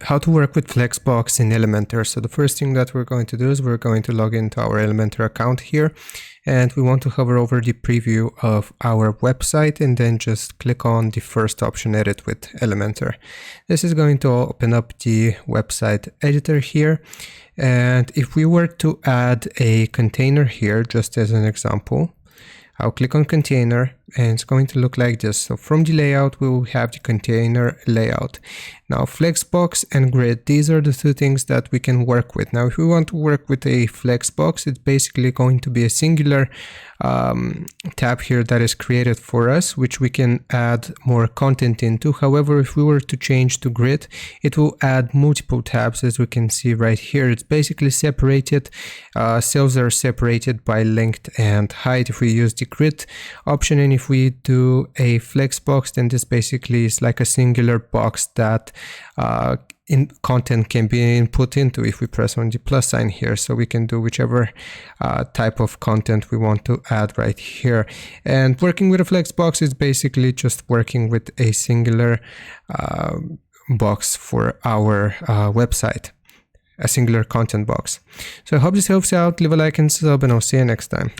how to work with Flexbox in Elementor. So the first thing that we're going to do is we're going to log into our Elementor account here, and we want to hover over the preview of our website and then just click on the first option, edit with Elementor. This is going to open up the website editor here. And if we were to add a container here, just as an example, I'll click on container and it's going to look like this. So from the layout, we will have the container layout. Now Flexbox and grid, these are the two things that we can work with. Now, if we want to work with a Flexbox, it's basically going to be a singular tab here that is created for us, which we can add more content into. However, if we were to change to grid, it will add multiple tabs, as we can see right here. It's basically separated. Cells are separated by length and height if we use the grid option, and if we do a Flexbox, then this basically is like a singular box that content can be input into if we press on the plus sign here. So we can do whichever type of content we want to add right here. And working with a Flexbox is basically just working with a singular box for our website, a singular content box. So I hope this helps you out. Leave a like and sub, and I'll see you next time.